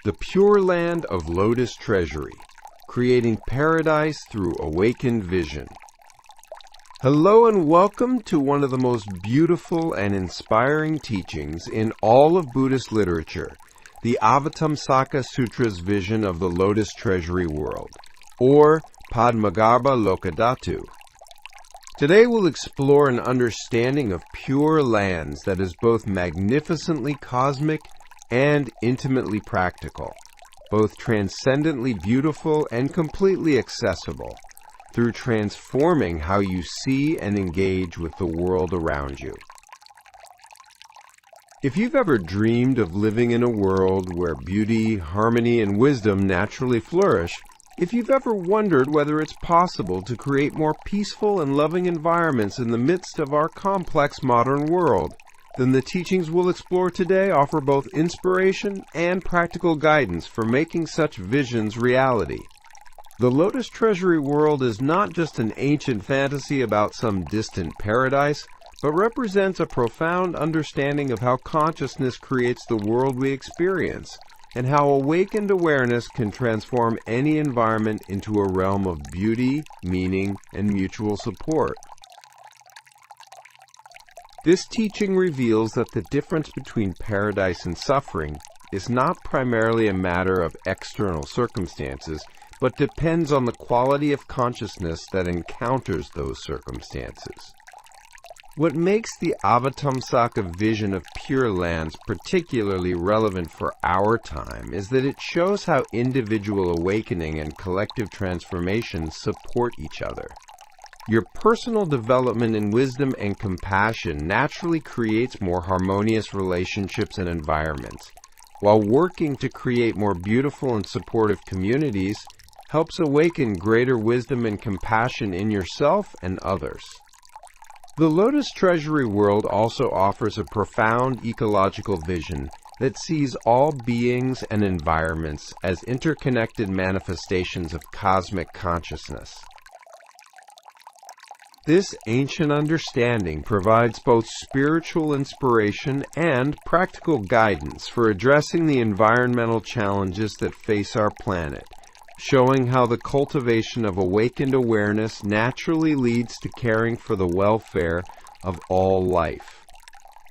The Pure Land of Lotus Treasury, Creating Paradise Through Awakened Vision. Hello and welcome to one of the most beautiful and inspiring teachings in all of Buddhist literature, the Avatamsaka Sutra's vision of the Lotus Treasury world, or Padmagarbha Lokadhatu. Today we'll explore an understanding of pure lands that is both magnificently cosmic and intimately practical, both transcendently beautiful and completely accessible, through transforming how you see and engage with the world around you. If you've ever dreamed of living in a world where beauty, harmony, and wisdom naturally flourish, if you've ever wondered whether it's possible to create more peaceful and loving environments in the midst of our complex modern world, then the teachings we'll explore today offer both inspiration and practical guidance for making such visions reality. The Lotus Treasury world is not just an ancient fantasy about some distant paradise, but represents a profound understanding of how consciousness creates the world we experience, and how awakened awareness can transform any environment into a realm of beauty, meaning, and mutual support. This teaching reveals that the difference between paradise and suffering is not primarily a matter of external circumstances, but depends on the quality of consciousness that encounters those circumstances. What makes the Avatamsaka vision of Pure Lands particularly relevant for our time is that it shows how individual awakening and collective transformation support each other. Your personal development in wisdom and compassion naturally creates more harmonious relationships and environments, while working to create more beautiful and supportive communities helps awaken greater wisdom and compassion in yourself and others. The Lotus Treasury world also offers a profound ecological vision that sees all beings and environments as interconnected manifestations of cosmic consciousness. This ancient understanding provides both spiritual inspiration and practical guidance for addressing the environmental challenges that face our planet, showing how the cultivation of awakened awareness naturally leads to caring for the welfare of all life.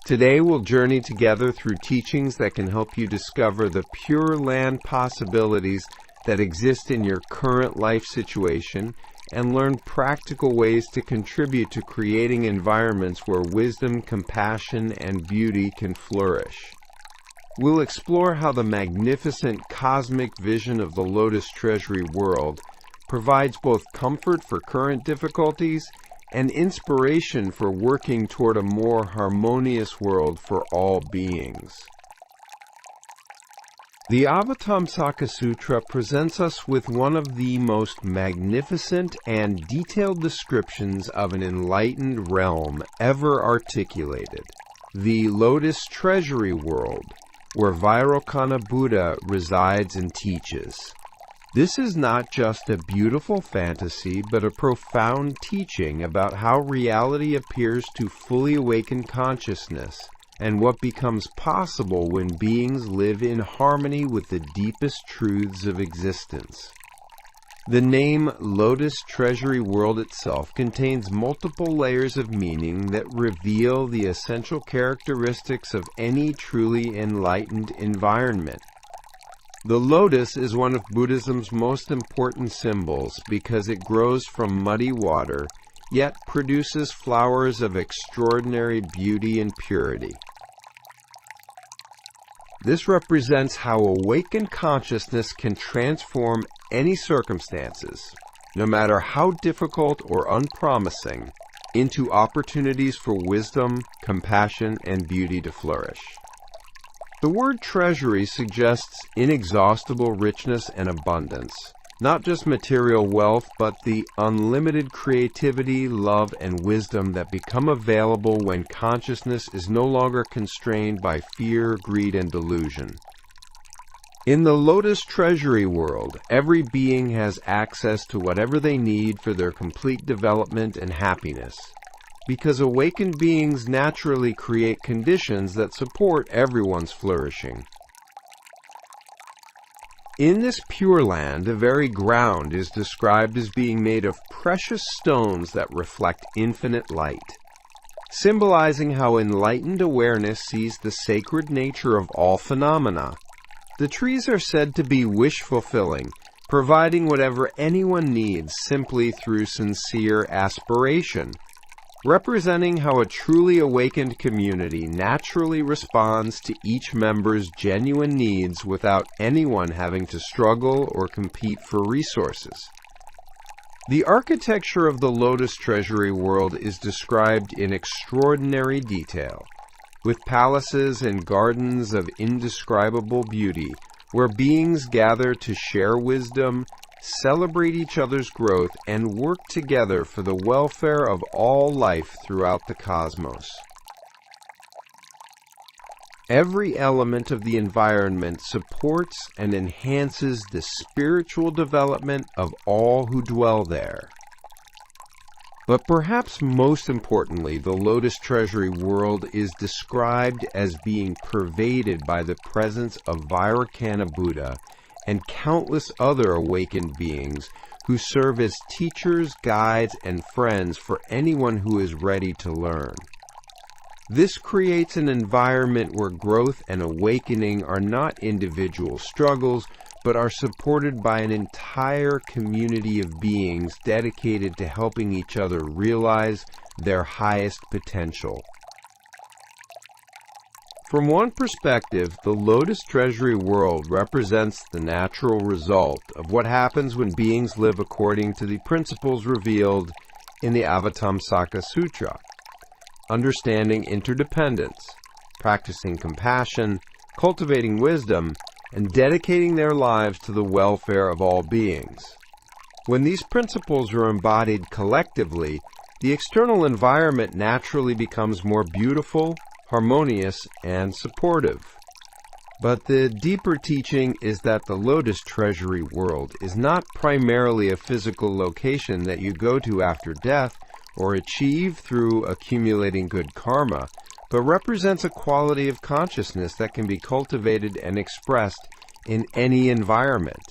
Today we'll journey together through teachings that can help you discover the pure land possibilities that exist in your current life situation and learn practical ways to contribute to creating environments where wisdom, compassion, and beauty can flourish. We'll explore how the magnificent cosmic vision of the Lotus Treasury world provides both comfort for current difficulties and inspiration for working toward a more harmonious world for all beings. The Avatamsaka Sutra presents us with one of the most magnificent and detailed descriptions of an enlightened realm ever articulated, the Lotus Treasury world, where Vairocana Buddha resides and teaches. This is not just a beautiful fantasy, but a profound teaching about how reality appears to fully awaken consciousness, and what becomes possible when beings live in harmony with the deepest truths of existence. The name Lotus Treasury World itself contains multiple layers of meaning that reveal the essential characteristics of any truly enlightened environment. The lotus is one of Buddhism's most important symbols because it grows from muddy water, yet produces flowers of extraordinary beauty and purity. This represents how awakened consciousness can transform any circumstances, no matter how difficult or unpromising, into opportunities for wisdom, compassion, and beauty to flourish. The word treasury suggests inexhaustible richness and abundance, not just material wealth, but the unlimited creativity, love, and wisdom that become available when consciousness is no longer constrained by fear, greed, and delusion. In the Lotus Treasury world, every being has access to whatever they need for their complete development and happiness, because awakened beings naturally create conditions that support everyone's flourishing. In this Pure Land, the very ground is described as being made of precious stones that reflect infinite light, symbolizing how enlightened awareness sees the sacred nature of all phenomena. The trees are said to be wish-fulfilling, providing whatever anyone needs simply through sincere aspiration, representing how a truly awakened community naturally responds to each member's genuine needs without anyone having to struggle or compete for resources. The architecture of the Lotus Treasury world is described in extraordinary detail, with palaces and gardens of indescribable beauty, where beings gather to share wisdom, celebrate each other's growth, and work together for the welfare of all life throughout the cosmos. Every element of the environment supports and enhances the spiritual development of all who dwell there. But perhaps most importantly, the Lotus Treasury world is described as being pervaded by the presence of Vairocana Buddha and countless other awakened beings who serve as teachers, guides, and friends for anyone who is ready to learn. This creates an environment where growth and awakening are not individual struggles, but are supported by an entire community of beings dedicated to helping each other realize their highest potential. From one perspective, the Lotus Treasury world represents the natural result of what happens when beings live according to the principles revealed in the Avatamsaka Sutra, understanding interdependence, practicing compassion, cultivating wisdom, and dedicating their lives to the welfare of all beings. When these principles are embodied collectively, the external environment naturally becomes more beautiful, harmonious, and supportive. But the deeper teaching is that the Lotus Treasury world is not primarily a physical location that you go to after death or achieve through accumulating good karma, but represents a quality of consciousness that can be cultivated and expressed in any environment.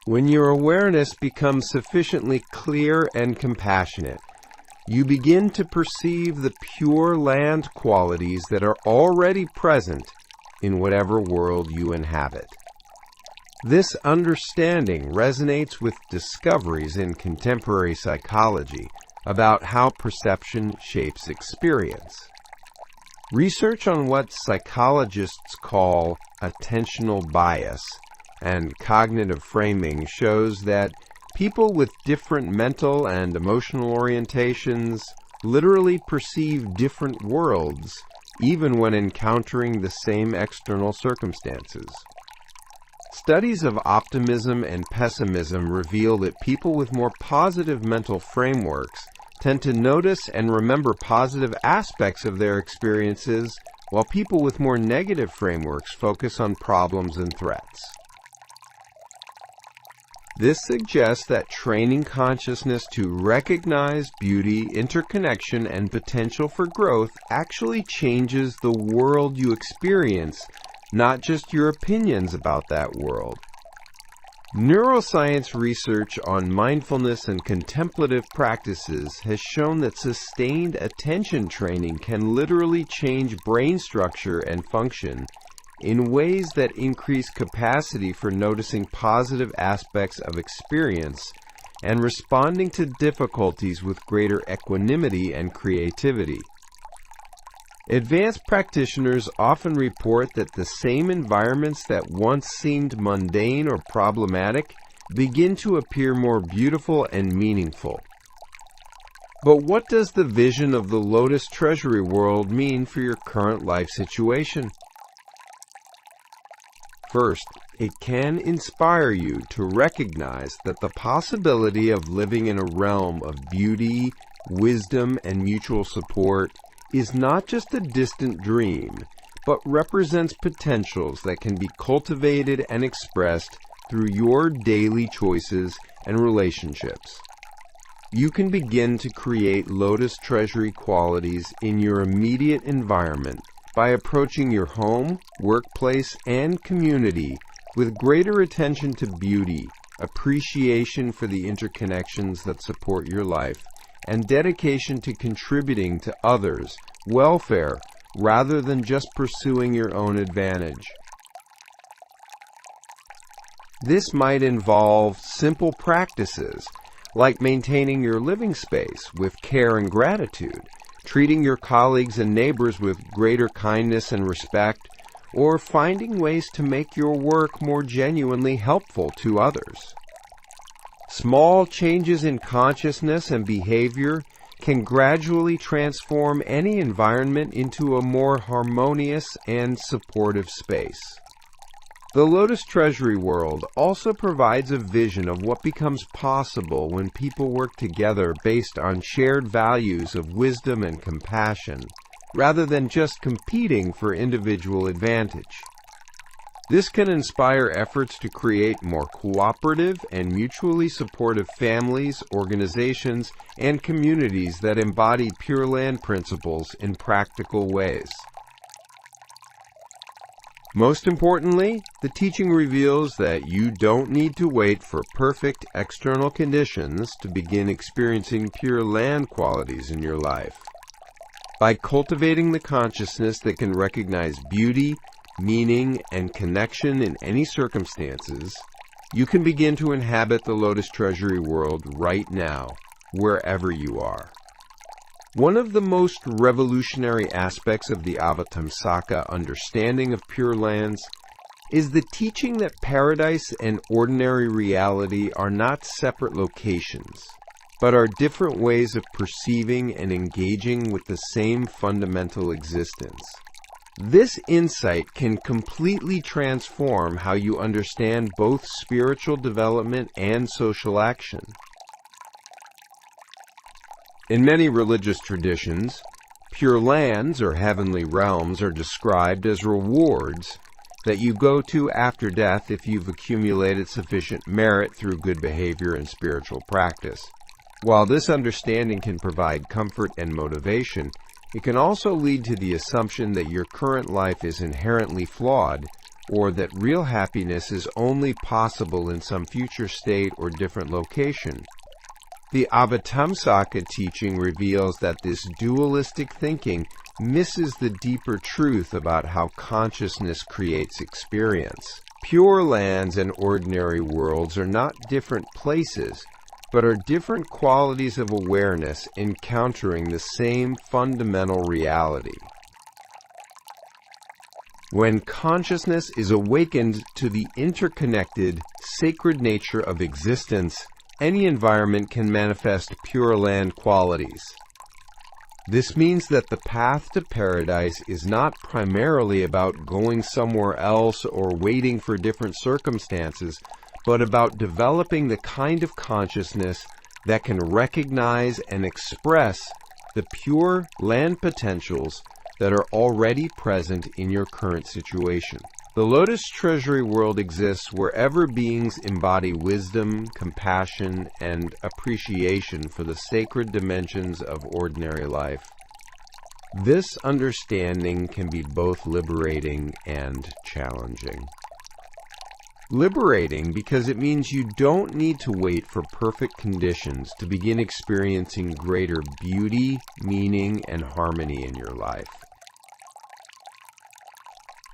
When your awareness becomes sufficiently clear and compassionate, you begin to perceive the Pure Land qualities that are already present in whatever world you inhabit. This understanding resonates with discoveries in contemporary psychology about how perception shapes experience. Research on what psychologists call attentional bias and cognitive framing shows that people with different mental and emotional orientations literally perceive different worlds even when encountering the same external circumstances. Studies of optimism and pessimism reveal that people with more positive mental frameworks tend to notice and remember positive aspects of their experiences, while people with more negative frameworks focus on problems and threats. This suggests that training consciousness to recognize beauty, interconnection, and potential for growth actually changes the world you experience, not just your opinions about that world. Neuroscience research on mindfulness and contemplative practices has shown that sustained attention training can literally change brain structure and function in ways that increase capacity for noticing positive aspects of experience and responding to difficulties with greater equanimity and creativity. Advanced practitioners often report that the same environments that once seemed mundane or problematic begin to appear more beautiful and meaningful. But what does the vision of the Lotus Treasury world mean for your current life situation? First, it can inspire you to recognize that the possibility of living in a realm of beauty, wisdom, and mutual support is not just a distant dream, but represents potentials that can be cultivated and expressed through your daily choices and relationships. You can begin to create Lotus Treasury qualities in your immediate environment by approaching your home, workplace, and community with greater attention to beauty, appreciation for the interconnections that support your life, and dedication to contributing to others' welfare rather than just pursuing your own advantage. This might involve simple practices like maintaining your living space with care and gratitude, treating your colleagues and neighbors with greater kindness and respect, or finding ways to make your work more genuinely helpful to others. Small changes in consciousness and behavior can gradually transform any environment into a more harmonious and supportive space. The Lotus Treasury World also provides a vision of what becomes possible when people work together based on shared values of wisdom and compassion, rather than just competing for individual advantage. This can inspire efforts to create more cooperative and mutually supportive families, organizations, and communities that embody Pure Land principles in practical ways. Most importantly, the teaching reveals that you don't need to wait for perfect external conditions to begin experiencing Pure Land qualities in your life. By cultivating the consciousness that can recognize beauty, meaning, and connection in any circumstances, you can begin to inhabit the Lotus Treasury World right now, wherever you are. One of the most revolutionary aspects of the Avatamsaka understanding of Pure Lands is the teaching that paradise and ordinary reality are not separate locations, but are different ways of perceiving and engaging with the same fundamental existence. This insight can completely transform how you understand both spiritual development and social action. In many religious traditions, Pure Lands or heavenly realms are described as rewards that you go to after death if you've accumulated sufficient merit through good behavior and spiritual practice. While this understanding can provide comfort and motivation, it can also lead to the assumption that your current life is inherently flawed, or that real happiness is only possible in some future state or different location. The Avatamsaka teaching reveals that this dualistic thinking misses the deeper truth about how consciousness creates experience. Pure Lands and ordinary worlds are not different places, but are different qualities of awareness encountering the same fundamental reality. When consciousness is awakened to the interconnected, sacred nature of existence, any environment can manifest Pure Land qualities. This means that the path to paradise is not primarily about going somewhere else or waiting for different circumstances, but about developing the kind of consciousness that can recognize and express the Pure Land potentials that are already present in your current situation. The Lotus Treasury World exists wherever beings embody wisdom, compassion, and appreciation for the sacred dimensions of ordinary life. This understanding can be both liberating and challenging. Liberating because it means you don't need to wait for perfect conditions to begin experiencing greater beauty, meaning, and harmony in your life.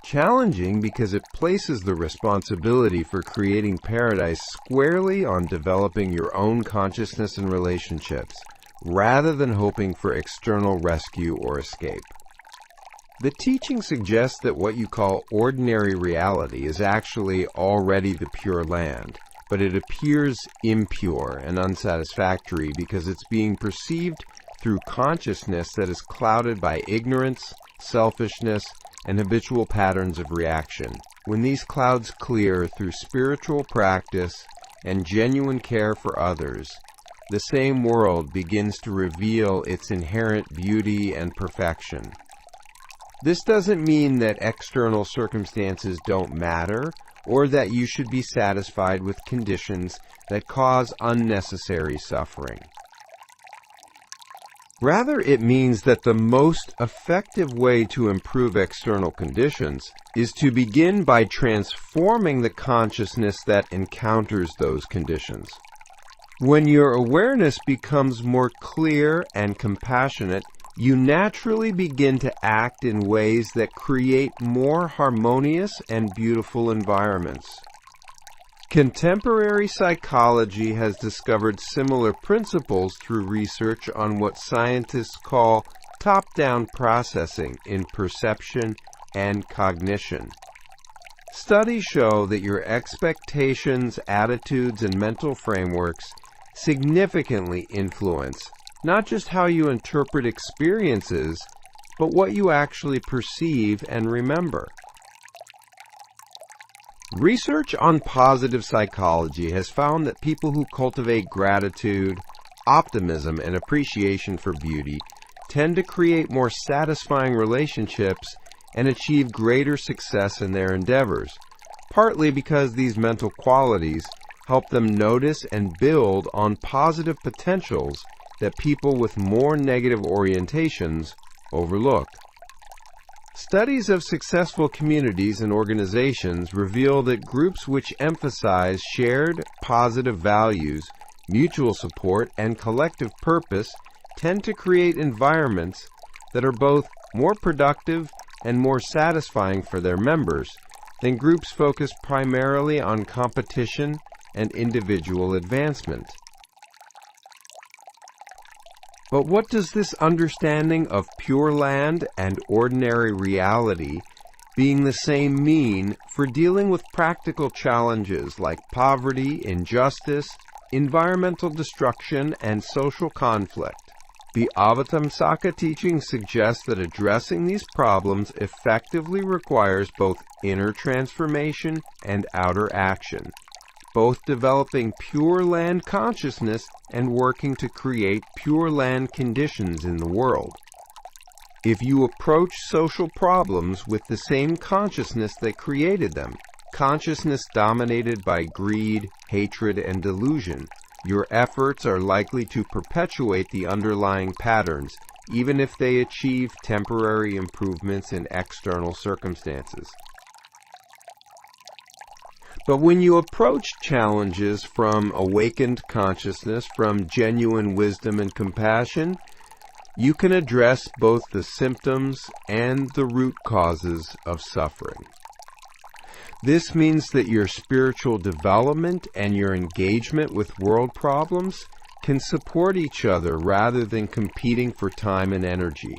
Challenging because it places the responsibility for creating paradise squarely on developing your own consciousness and relationships, rather than hoping for external rescue or escape. The teaching suggests that what you call ordinary reality is actually already the Pure Land, but it appears impure and unsatisfactory because it's being perceived through consciousness that is clouded by ignorance, selfishness, and habitual patterns of reaction. When these clouds clear through spiritual practice and genuine care for others, the same world begins to reveal its inherent beauty and perfection. This doesn't mean that external circumstances don't matter, or that you should be satisfied with conditions that cause unnecessary suffering. Rather, it means that the most effective way to improve external conditions is to begin by transforming the consciousness that encounters those conditions. When your awareness becomes more clear and compassionate, you naturally begin to act in ways that create more harmonious and beautiful environments. Contemporary psychology has discovered similar principles through research on what scientists call top-down processing in perception and cognition. Studies show that your expectations, attitudes, and mental frameworks significantly influence not just how you interpret experiences, but what you actually perceive and remember. Research on positive psychology has found that people who cultivate gratitude, optimism, and appreciation for beauty tend to create more satisfying relationships and achieve greater success in their endeavors, partly because these mental qualities help them notice and build on positive potentials that people with more negative orientations overlook. Studies of successful communities and organizations reveal that groups which emphasize shared positive values, mutual support, and collective purpose tend to create environments that are both more productive and more satisfying for their members than groups focused primarily on competition and individual advancement. But what does this understanding of Pure Land and ordinary reality being the same mean for dealing with practical challenges like poverty, injustice, environmental destruction, and social conflict? The Avatamsaka teaching suggests that addressing these problems effectively requires both inner transformation and outer action, both developing Pure Land consciousness and working to create Pure Land conditions in the world. If you approach social problems with the same consciousness that created them, consciousness dominated by greed, hatred, and delusion, your efforts are likely to perpetuate the underlying patterns, even if they achieve temporary improvements in external circumstances. But when you approach challenges from awakened consciousness, from genuine wisdom and compassion, you can address both the symptoms and the root causes of suffering. This means that your spiritual development and your engagement with world problems can support each other rather than competing for time and energy.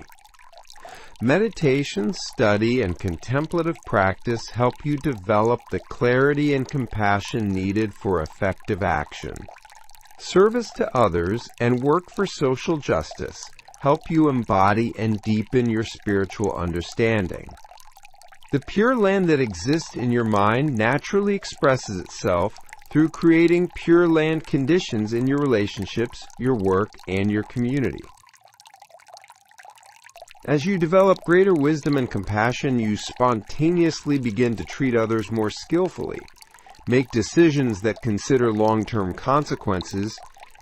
Meditation, study, and contemplative practice help you develop the clarity and compassion needed for effective action. Service to others and work for social justice help you embody and deepen your spiritual understanding. The Pure Land that exists in your mind naturally expresses itself through creating Pure Land conditions in your relationships, your work, and your community. As you develop greater wisdom and compassion, you spontaneously begin to treat others more skillfully, make decisions that consider long-term consequences,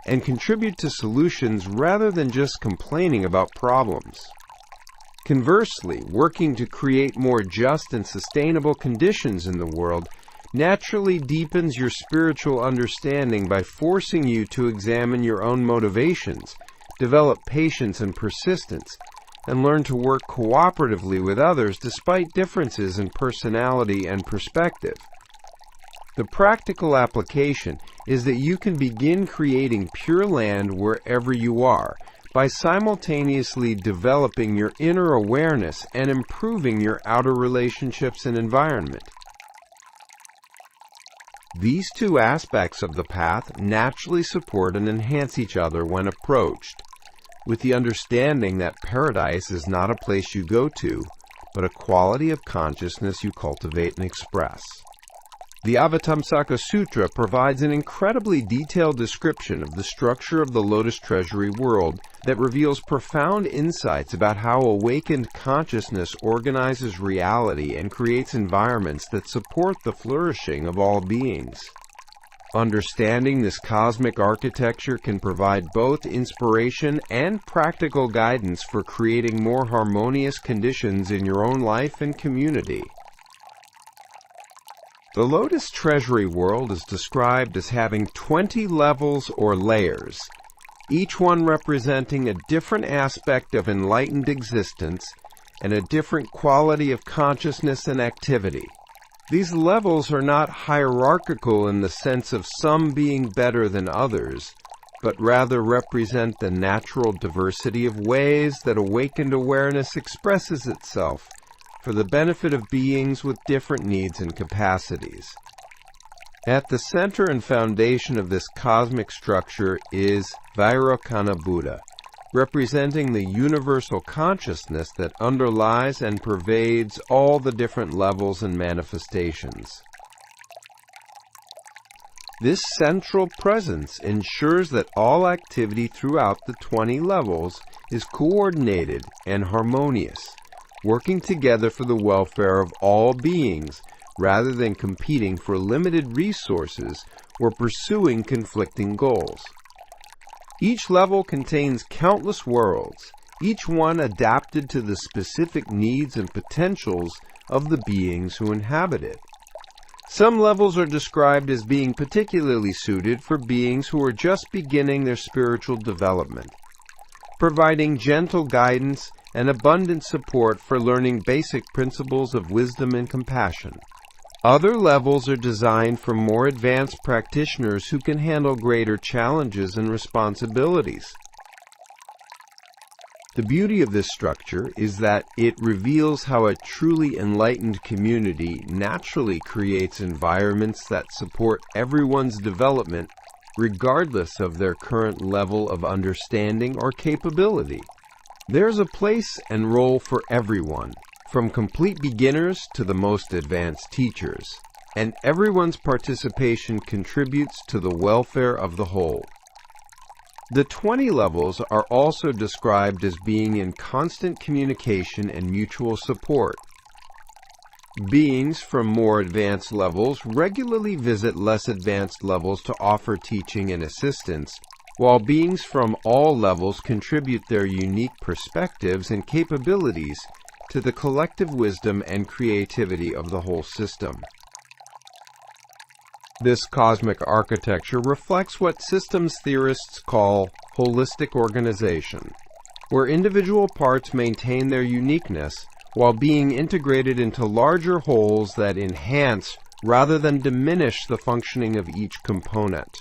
and contribute to solutions rather than just complaining about problems. Conversely, working to create more just and sustainable conditions in the world naturally deepens your spiritual understanding by forcing you to examine your own motivations, develop patience and persistence, and learn to work cooperatively with others despite differences in personality and perspective. The practical application is that you can begin creating Pure Land wherever you are by simultaneously developing your inner awareness and improving your outer relationships and environment. These two aspects of the path naturally support and enhance each other when approached, with the understanding that paradise is not a place you go to, but a quality of consciousness you cultivate and express. The Avatamsaka Sutra provides an incredibly detailed description of the structure of the Lotus Treasury world that reveals profound insights about how awakened consciousness organizes reality and creates environments that support the flourishing of all beings. Understanding this cosmic architecture can provide both inspiration and practical guidance for creating more harmonious conditions in your own life and community. The Lotus Treasury World is described as having 20 levels or layers, each one representing a different aspect of enlightened existence and a different quality of consciousness and activity. These levels are not hierarchical in the sense of some being better than others, but rather represent the natural diversity of ways that awakened awareness expresses itself for the benefit of beings with different needs and capacities. At the center and foundation of this cosmic structure is Vairocana Buddha, representing the universal consciousness that underlies and pervades all the different levels and manifestations. This central presence ensures that all activity throughout the 20 levels is coordinated and harmonious, working together for the welfare of all beings rather than competing for limited resources or pursuing conflicting goals. Each level contains countless worlds, each one adapted to the specific needs and potentials of the beings who inhabit it. Some levels are described as being particularly suited for beings who are just beginning their spiritual development, providing gentle guidance and abundant support for learning basic principles of wisdom and compassion. Other levels are designed for more advanced practitioners who can handle greater challenges and responsibilities. The beauty of this structure is that it reveals how a truly enlightened community naturally creates environments that support everyone's development regardless of their current level of understanding or capability. There's a place and role for everyone, from complete beginners to the most advanced teachers, and everyone's participation contributes to the welfare of the whole. The 20 levels are also described as being in constant communication and mutual support. Beings from more advanced levels regularly visit less advanced levels to offer teaching and assistance, while beings from all levels contribute their unique perspectives and capabilities to the collective wisdom and creativity of the whole system. This cosmic architecture reflects what systems theorists call holistic organization, where individual parts maintain their uniqueness while being integrated into larger wholes that enhance rather than diminish the functioning of each component.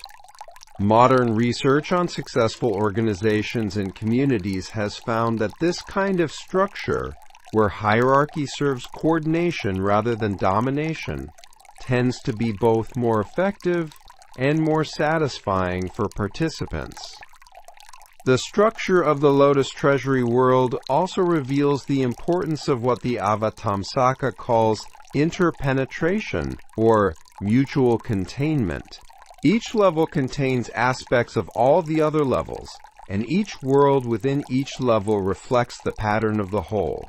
Modern research on successful organizations and communities has found that this kind of structure, where hierarchy serves coordination rather than domination, tends to be both more effective and more satisfying for participants. The structure of the Lotus Treasury World also reveals the importance of what the Avatamsaka calls interpenetration, or mutual containment. Each level contains aspects of all the other levels, and each world within each level reflects the pattern of the whole.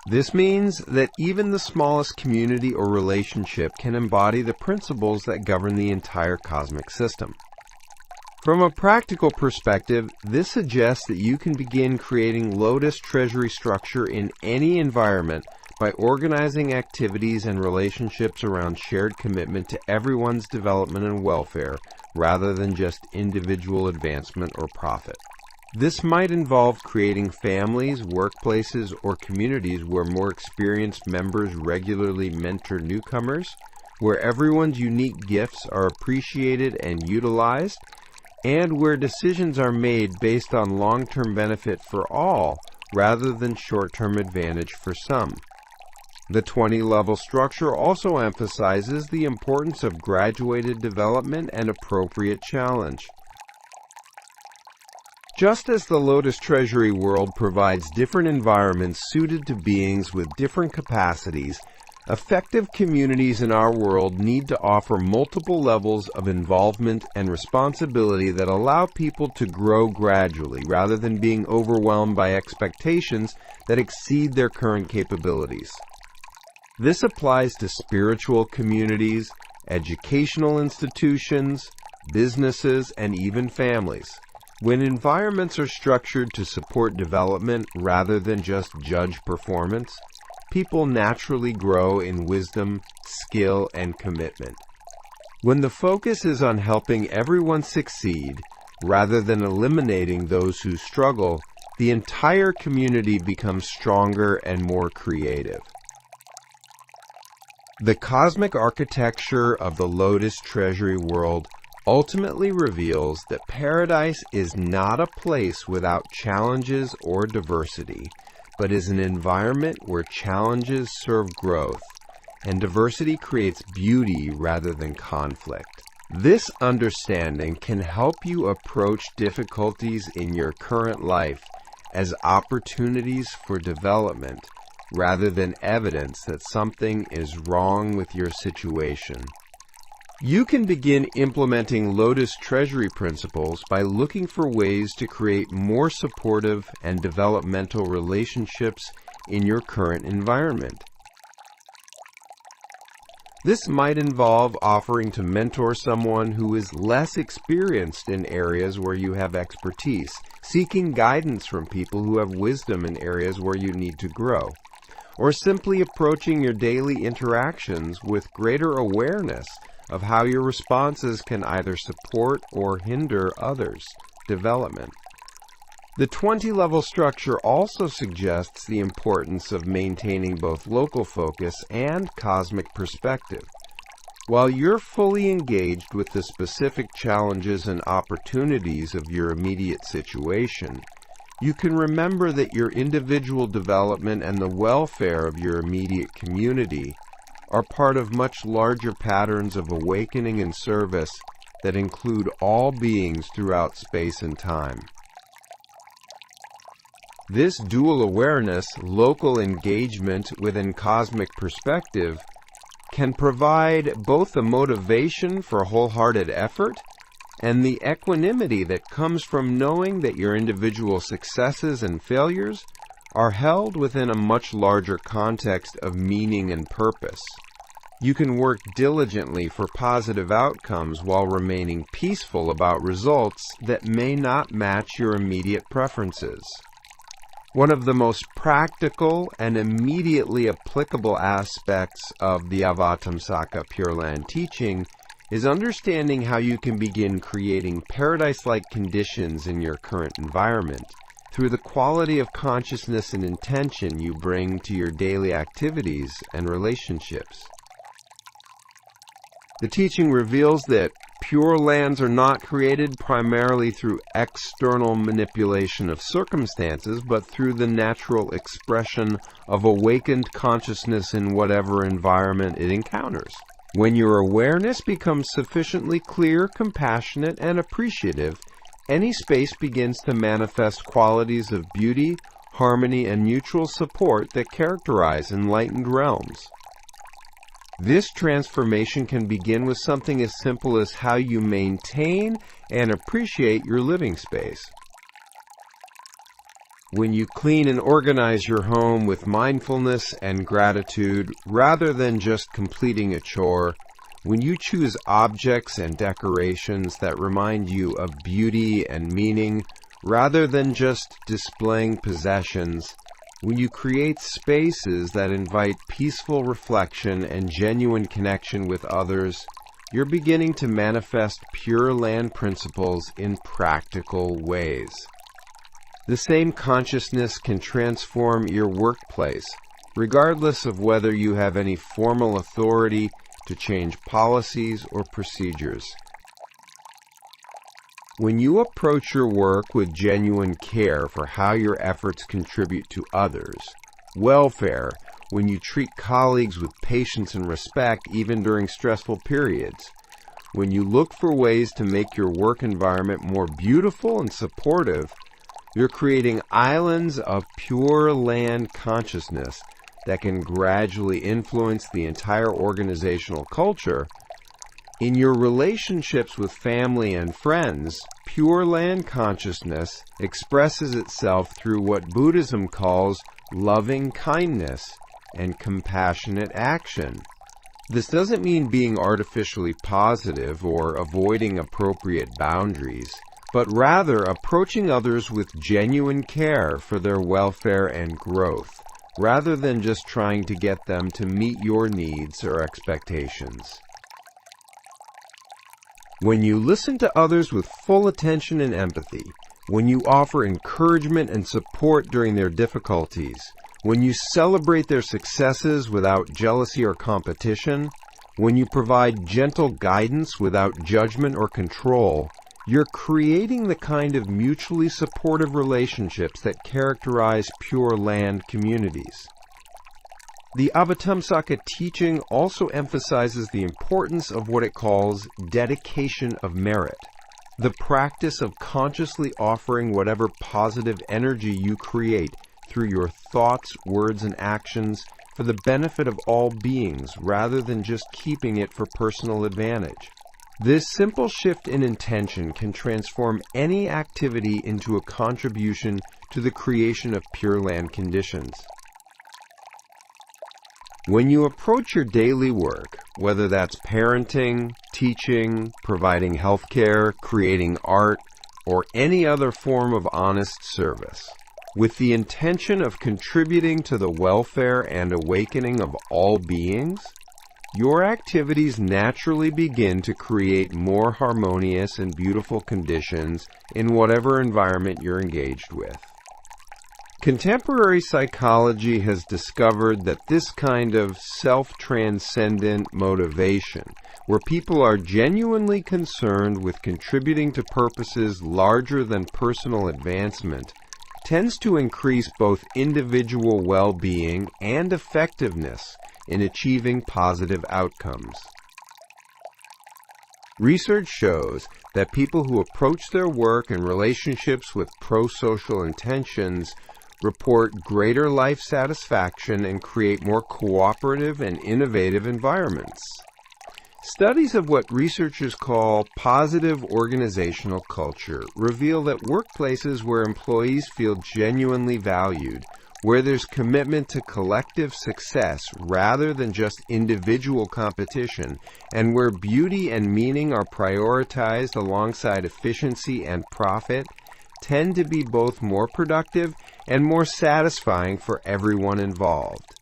This means that even the smallest community or relationship can embody the principles that govern the entire cosmic system. From a practical perspective, this suggests that you can begin creating Lotus Treasury structure in any environment by organizing activities and relationships around shared commitment to everyone's development and welfare, rather than just individual advancement or profit. This might involve creating families, workplaces, or communities where more experienced members regularly mentor newcomers, where everyone's unique gifts are appreciated and utilized, and where decisions are made based on long-term benefit for all rather than short-term advantage for some. The 20-level structure also emphasizes the importance of graduated development and appropriate challenge. Just as the Lotus Treasury World provides different environments suited to beings with different capacities, effective communities in our world need to offer multiple levels of involvement and responsibility that allow people to grow gradually rather than being overwhelmed by expectations that exceed their current capabilities. This applies to spiritual communities, educational institutions, businesses, and even families. When environments are structured to support development rather than just judge performance, people naturally grow in wisdom, skill, and commitment. When the focus is on helping everyone succeed, rather than eliminating those who struggle, the entire community becomes stronger and more creative. The cosmic architecture of the Lotus Treasury world ultimately reveals that paradise is not a place without challenges or diversity, but is an environment where challenges serve growth, and diversity creates beauty rather than conflict. This understanding can help you approach difficulties in your current life as opportunities for development rather than evidence that something is wrong with your situation. You can begin implementing Lotus Treasury principles by looking for ways to create more supportive and developmental relationships in your current environment. This might involve offering to mentor someone who is less experienced in areas where you have expertise, seeking guidance from people who have wisdom in areas where you need to grow, or simply approaching your daily interactions with greater awareness of how your responses can either support or hinder others' development. The 20-level structure also suggests the importance of maintaining both local focus and cosmic perspective. While you're fully engaged with the specific challenges and opportunities of your immediate situation, you can remember that your individual development and the welfare of your immediate community are part of much larger patterns of awakening and service that include all beings throughout space and time. This dual awareness, local engagement within cosmic perspective, can provide both the motivation for wholehearted effort and the equanimity that comes from knowing that your individual successes and failures are held within a much larger context of meaning and purpose. You can work diligently for positive outcomes while remaining peaceful about results that may not match your immediate preferences. One of the most practical and immediately applicable aspects of the Avatamsaka Pure Land teaching is understanding how you can begin creating paradise-like conditions in your current environment through the quality of consciousness and intention you bring to your daily activities and relationships. The teaching reveals that pure lands are not created primarily through external manipulation of circumstances, but through the natural expression of awakened consciousness in whatever environment it encounters. When your awareness becomes sufficiently clear, compassionate, and appreciative, any space begins to manifest qualities of beauty, harmony, and mutual support that characterize enlightened realms. This transformation can begin with something as simple as how you maintain and appreciate your living space. When you clean and organize your home with mindfulness and gratitude rather than just completing a chore, when you choose objects and decorations that remind you of beauty and meaning rather than just displaying possessions, when you create spaces that invite peaceful reflection and genuine connection with others, you're beginning to manifest Pure Land principles in practical ways. The same consciousness can transform your workplace, regardless of whether you have any formal authority to change policies or procedures. When you approach your work with genuine care for how your efforts contribute to others' welfare, when you treat colleagues with patience and respect even during stressful periods, when you look for ways to make your work environment more beautiful and supportive, you're creating islands of pure land consciousness that can gradually influence the entire organizational culture. In your relationships with family and friends, Pure Land consciousness expresses itself through what Buddhism calls loving kindness and compassionate action. This doesn't mean being artificially positive or avoiding appropriate boundaries, but rather approaching others with genuine care for their welfare and growth, rather than just trying to get them to meet your needs or expectations. When you listen to others with full attention and empathy, when you offer encouragement and support during their difficulties, when you celebrate their successes without jealousy or competition, when you provide gentle guidance without judgment or control, you're creating the kind of mutually supportive relationships that characterize Pure Land communities. The Avatamsaka teaching also emphasizes the importance of what it calls dedication of merit, the practice of consciously offering whatever positive energy you create through your thoughts, words, and actions for the benefit of all beings rather than just keeping it for personal advantage. This simple shift in intention can transform any activity into a contribution to the creation of Pure Land conditions. When you approach your daily work, whether that's parenting, teaching, providing healthcare, creating art, or any other form of honest service, with the intention of contributing to the welfare and awakening of all beings, your activities naturally begin to create more harmonious and beautiful conditions in whatever environment you're engaged with. Contemporary psychology has discovered that this kind of self-transcendent motivation, where people are genuinely concerned with contributing to purposes larger than personal advancement, tends to increase both individual well-being and effectiveness in achieving positive outcomes. Research shows that people who approach their work and relationships with pro-social intentions report greater life satisfaction and create more cooperative and innovative environments. Studies of what researchers call positive organizational culture reveal that workplaces where employees feel genuinely valued, where there's commitment to collective success rather than just individual competition, and where beauty and meaning are prioritized alongside efficiency and profit, tend to be both more productive and more satisfying for everyone involved.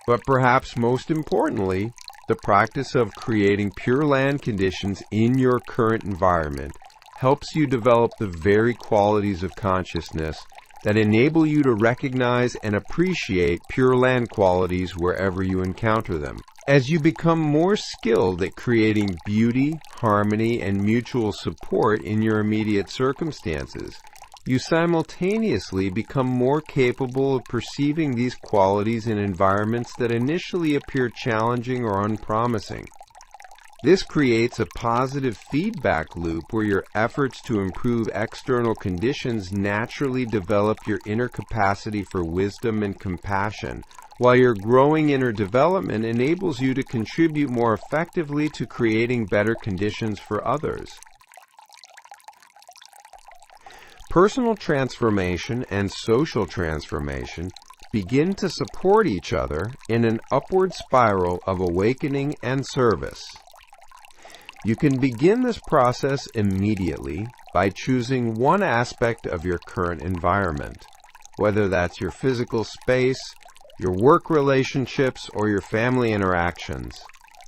But perhaps most importantly, the practice of creating Pure Land conditions in your current environment helps you develop the very qualities of consciousness that enable you to recognize and appreciate Pure Land qualities wherever you encounter them. As you become more skilled at creating beauty, harmony, and mutual support in your immediate circumstances, you simultaneously become more capable of perceiving these qualities in environments that initially appear challenging or unpromising. This creates a positive feedback loop where your efforts to improve external conditions naturally develop your inner capacity for wisdom and compassion, while your growing inner development enables you to contribute more effectively to creating better conditions for others. Personal transformation and social transformation begin to support each other in an upward spiral of awakening and service. You can begin this process immediately by choosing one aspect of your current environment, whether that's your physical space, your work relationships, or your family interactions,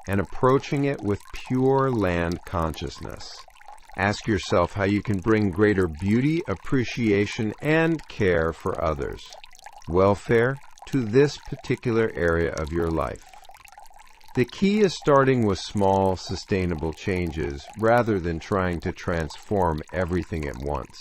and approaching it with Pure Land consciousness. Ask yourself how you can bring greater beauty, appreciation, and care for others' welfare to this particular area of your life. The key is starting with small, sustainable changes rather than trying to transform everything at once.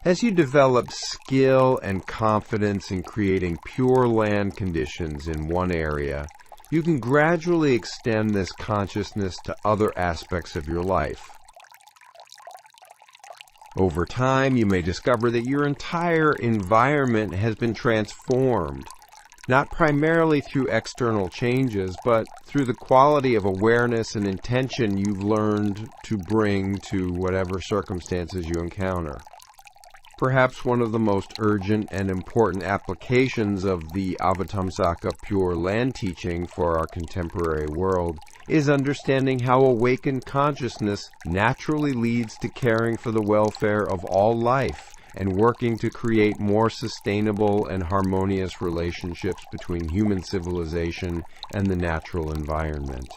As you develop skill and confidence in creating Pure Land conditions in one area, you can gradually extend this consciousness to other aspects of your life. Over time, you may discover that your entire environment has been transformed, not primarily through external changes, but through the quality of awareness and intention you've learned to bring to whatever circumstances you encounter. Perhaps one of the most urgent and important applications of the Avatamsaka Pure Land teaching for our contemporary world is understanding how awakened consciousness naturally leads to caring for the welfare of all life and working to create more sustainable and harmonious relationships between human civilization and the natural environment.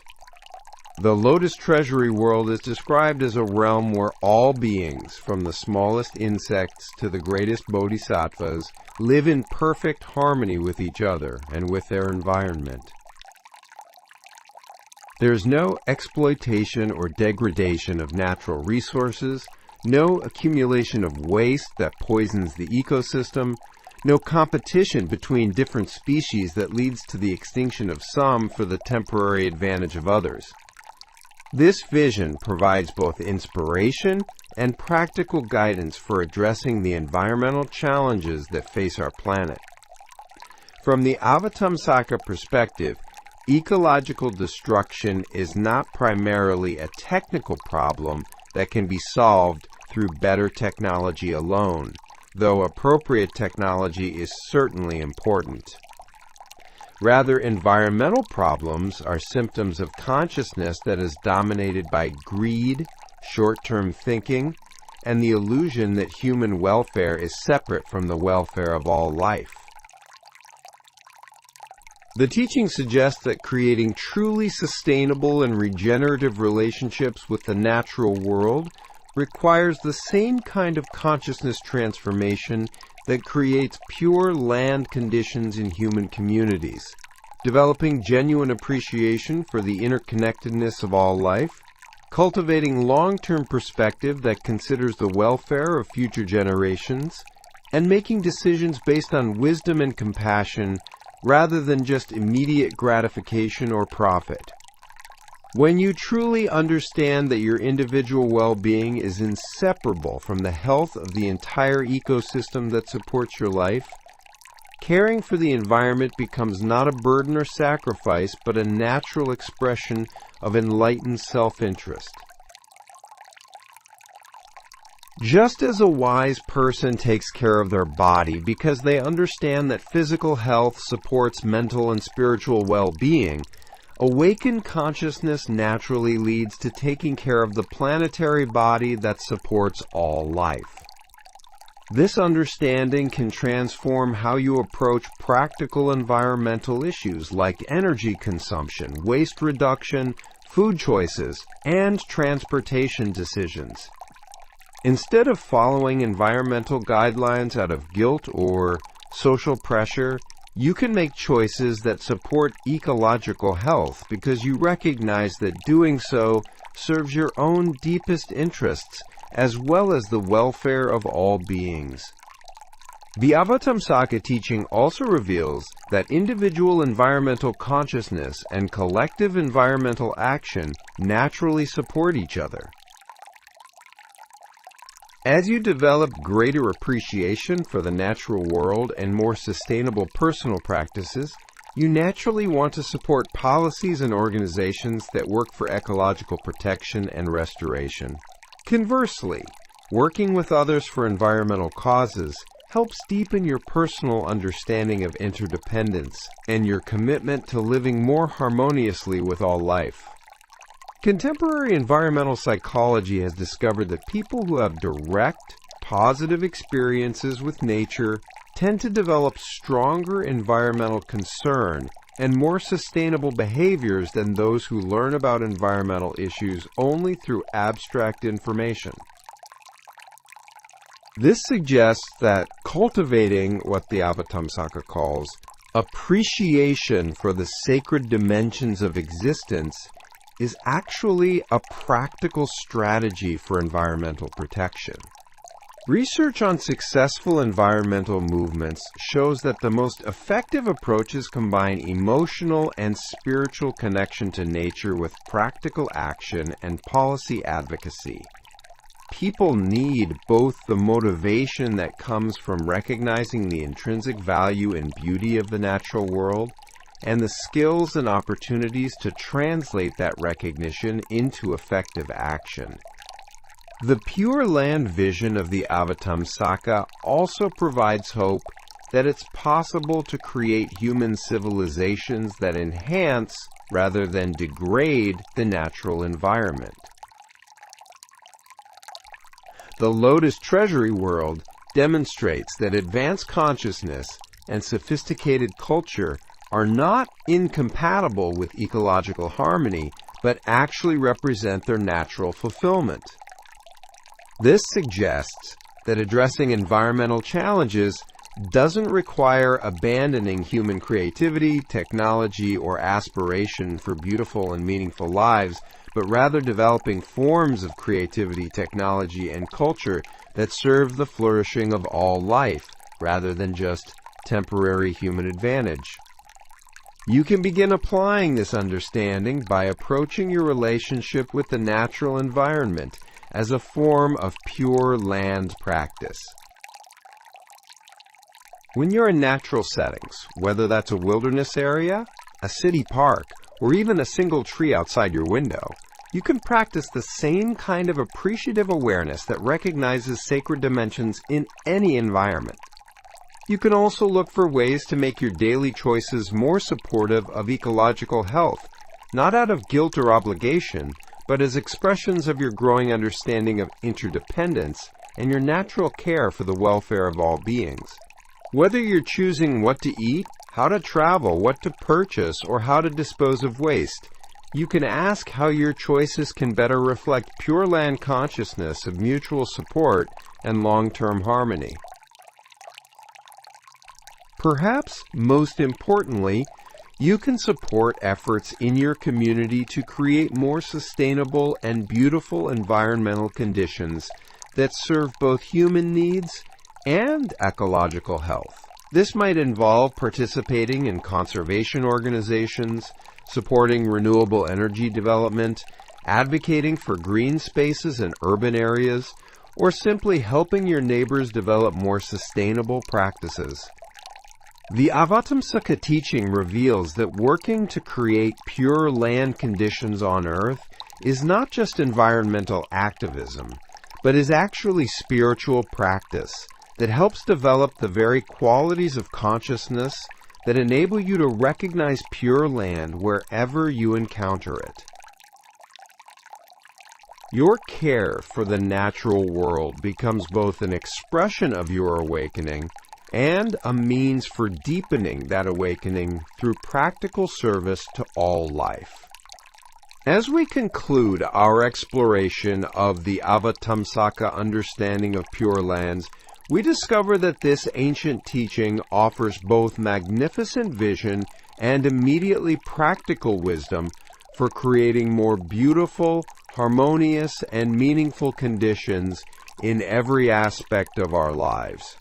The Lotus Treasury world is described as a realm where all beings, from the smallest insects to the greatest bodhisattvas, live in perfect harmony with each other and with their environment. There is no exploitation or degradation of natural resources, no accumulation of waste that poisons the ecosystem, no competition between different species that leads to the extinction of some for the temporary advantage of others. This vision provides both inspiration and practical guidance for addressing the environmental challenges that face our planet. From the Avatamsaka perspective, ecological destruction is not primarily a technical problem that can be solved through better technology alone, though appropriate technology is certainly important. Rather, environmental problems are symptoms of consciousness that is dominated by greed, short-term thinking, and the illusion that human welfare is separate from the welfare of all life. The teaching suggests that creating truly sustainable and regenerative relationships with the natural world requires the same kind of consciousness transformation that creates pure land conditions in human communities, developing genuine appreciation for the interconnectedness of all life, cultivating long-term perspective that considers the welfare of future generations, and making decisions based on wisdom and compassion rather than just immediate gratification or profit. When you truly understand that your individual well-being is inseparable from the health of the entire ecosystem that supports your life, caring for the environment becomes not a burden or sacrifice, but a natural expression of enlightened self-interest. Just as a wise person takes care of their body because they understand that physical health supports mental and spiritual well-being, awakened consciousness naturally leads to taking care of the planetary body that supports all life. This understanding can transform how you approach practical environmental issues like energy consumption, waste reduction, food choices, and transportation decisions. Instead of following environmental guidelines out of guilt or social pressure, you can make choices that support ecological health because you recognize that doing so serves your own deepest interests as well as the welfare of all beings. The Avatamsaka teaching also reveals that individual environmental consciousness and collective environmental action naturally support each other. As you develop greater appreciation for the natural world and more sustainable personal practices, you naturally want to support policies and organizations that work for ecological protection and restoration. Conversely, working with others for environmental causes helps deepen your personal understanding of interdependence and your commitment to living more harmoniously with all life. Contemporary environmental psychology has discovered that people who have direct, positive experiences with nature tend to develop stronger environmental concern and more sustainable behaviors than those who learn about environmental issues only through abstract information. This suggests that cultivating what the Avatamsaka calls appreciation for the sacred dimensions of existence is actually a practical strategy for environmental protection. Research on successful environmental movements shows that the most effective approaches combine emotional and spiritual connection to nature with practical action and policy advocacy. People need both the motivation that comes from recognizing the intrinsic value and beauty of the natural world and the skills and opportunities to translate that recognition into effective action. The Pure Land vision of the Avatamsaka also provides hope that it's possible to create human civilizations that enhance rather than degrade the natural environment. The Lotus Treasury World demonstrates that advanced consciousness and sophisticated culture are not incompatible with ecological harmony, but actually represent their natural fulfillment. This suggests that addressing environmental challenges doesn't require abandoning human creativity, technology, or aspiration for beautiful and meaningful lives, but rather developing forms of creativity, technology, and culture that serve the flourishing of all life, rather than just temporary human advantage. You can begin applying this understanding by approaching your relationship with the natural environment as a form of Pure Land practice. When you're in natural settings, whether that's a wilderness area, a city park, or even a single tree outside your window, you can practice the same kind of appreciative awareness that recognizes sacred dimensions in any environment. You can also look for ways to make your daily choices more supportive of ecological health, not out of guilt or obligation, but as expressions of your growing understanding of interdependence and your natural care for the welfare of all beings. Whether you're choosing what to eat, how to travel, what to purchase, or how to dispose of waste, you can ask how your choices can better reflect Pure Land consciousness of mutual support and long-term harmony. Perhaps most importantly, you can support efforts in your community to create more sustainable and beautiful environmental conditions that serve both human needs and ecological health. This might involve participating in conservation organizations, supporting renewable energy development, advocating for green spaces in urban areas, or simply helping your neighbors develop more sustainable practices. The Avatamsaka teaching reveals that working to create pure land conditions on Earth is not just environmental activism, but is actually spiritual practice that helps develop the very qualities of consciousness that enable you to recognize Pure Land wherever you encounter it. Your care for the natural world becomes both an expression of your awakening and a means for deepening that awakening through practical service to all life. As we conclude our exploration of the Avatamsaka understanding of Pure Lands, we discover that this ancient teaching offers both magnificent vision and immediately practical wisdom for creating more beautiful, harmonious, and meaningful conditions in every aspect of our lives.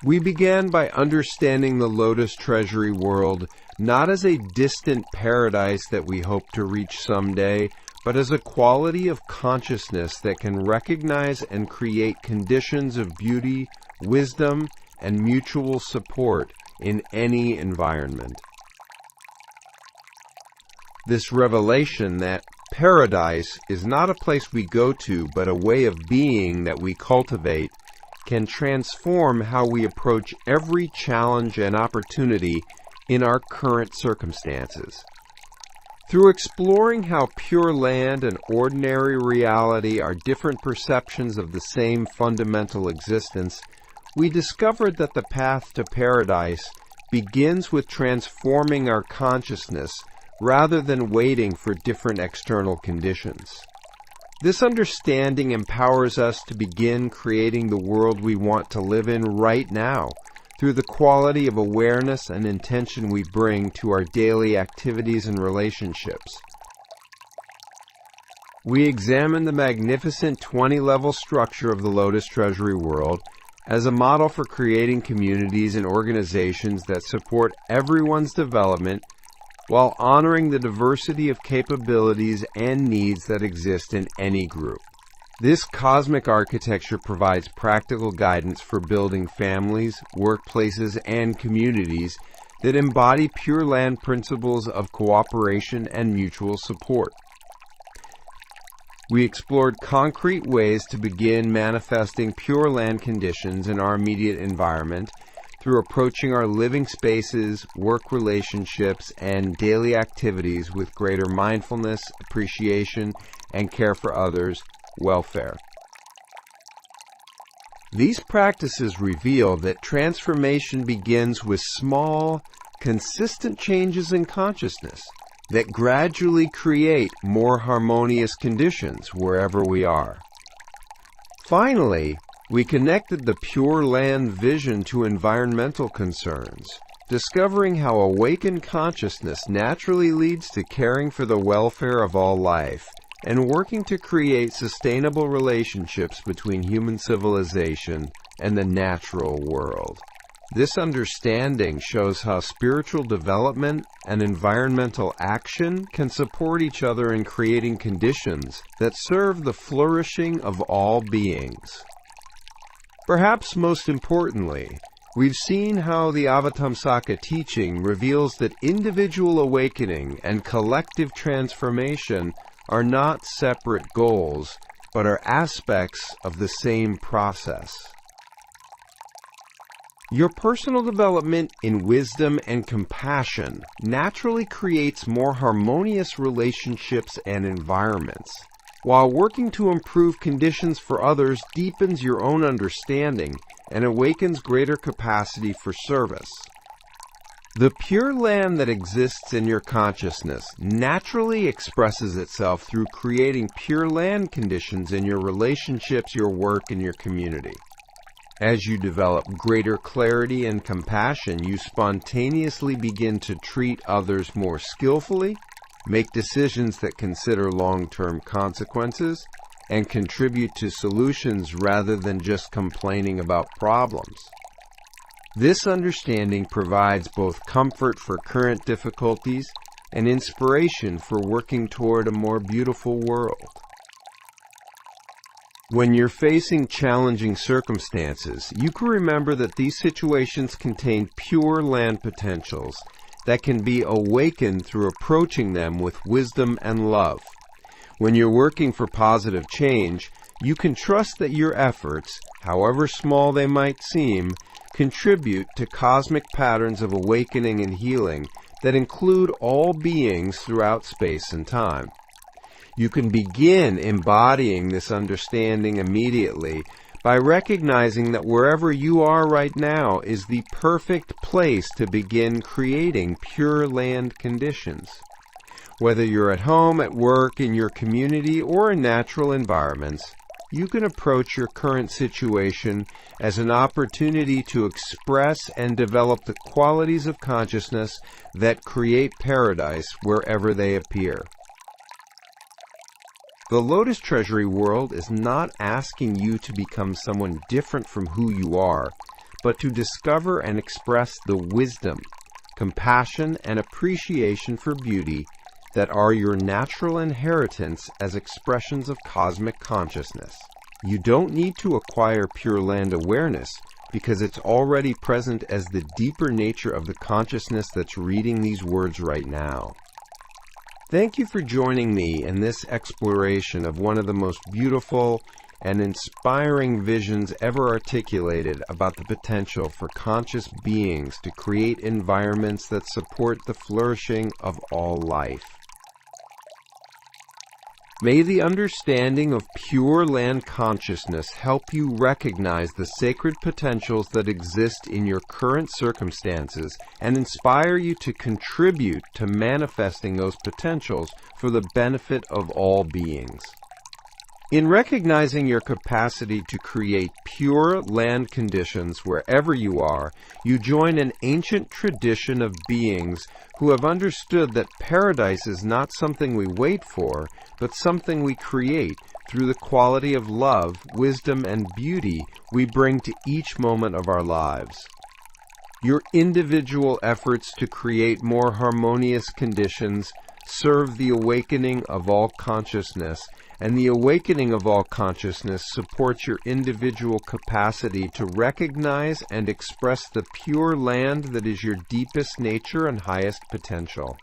We began by understanding the Lotus Treasury World not as a distant paradise that we hope to reach someday, but as a quality of consciousness that can recognize and create conditions of beauty, wisdom, and mutual support in any environment. This revelation that paradise is not a place we go to, but a way of being that we cultivate, can transform how we approach every challenge and opportunity in our current circumstances. Through exploring how Pure Land and ordinary reality are different perceptions of the same fundamental existence, we discovered that the path to paradise begins with transforming our consciousness rather than waiting for different external conditions. This understanding empowers us to begin creating the world we want to live in right now through the quality of awareness and intention we bring to our daily activities and relationships. We examine the magnificent 20-level structure of the Lotus Treasury World as a model for creating communities and organizations that support everyone's development while honoring the diversity of capabilities and needs that exist in any group. This cosmic architecture provides practical guidance for building families, workplaces, and communities that embody Pure Land principles of cooperation and mutual support. We explored concrete ways to begin manifesting Pure Land conditions in our immediate environment through approaching our living spaces, work relationships, and daily activities with greater mindfulness, appreciation, and care for others' welfare. These practices reveal that transformation begins with small, consistent changes in consciousness that gradually create more harmonious conditions wherever we are. Finally, we connected the Pure Land vision to environmental concerns, discovering how awakened consciousness naturally leads to caring for the welfare of all life and working to create sustainable relationships between human civilization and the natural world. This understanding shows how spiritual development and environmental action can support each other in creating conditions that serve the flourishing of all beings. Perhaps most importantly, we've seen how the Avatamsaka teaching reveals that individual awakening and collective transformation are not separate goals, but are aspects of the same process. Your personal development in wisdom and compassion naturally creates more harmonious relationships and environments, while working to improve conditions for others deepens your own understanding and awakens greater capacity for service. The Pure Land that exists in your consciousness naturally expresses itself through creating Pure Land conditions in your relationships, your work, and your community. As you develop greater clarity and compassion, you spontaneously begin to treat others more skillfully, make decisions that consider long-term consequences, and contribute to solutions rather than just complaining about problems. This understanding provides both comfort for current difficulties and inspiration for working toward a more beautiful world. When you're facing challenging circumstances, you can remember that these situations contain Pure Land potentials that can be awakened through approaching them with wisdom and love. When you're working for positive change, you can trust that your efforts, however small they might seem, contribute to cosmic patterns of awakening and healing that include all beings throughout space and time. You can begin embodying this understanding immediately by recognizing that wherever you are right now is the perfect place to begin creating Pure Land conditions. Whether you're at home, at work, in your community, or in natural environments, you can approach your current situation as an opportunity to express and develop the qualities of consciousness that create paradise wherever they appear. The Lotus Treasury world is not asking you to become someone different from who you are, but to discover and express the wisdom, compassion, and appreciation for beauty that are your natural inheritance as expressions of cosmic consciousness. You don't need to acquire Pure Land awareness because it's already present as the deeper nature of the consciousness that's reading these words right now. Thank you for joining me in this exploration of one of the most beautiful and inspiring visions ever articulated about the potential for conscious beings to create environments that support the flourishing of all life. May the understanding of Pure Land consciousness help you recognize the sacred potentials that exist in your current circumstances and inspire you to contribute to manifesting those potentials for the benefit of all beings. In recognizing your capacity to create Pure Land conditions wherever you are, you join an ancient tradition of beings who have understood that paradise is not something we wait for, but something we create through the quality of love, wisdom, and beauty we bring to each moment of our lives. Your individual efforts to create more harmonious conditions serve the awakening of all consciousness, and the awakening of all consciousness supports your individual capacity to recognize and express the Pure Land that is your deepest nature and highest potential.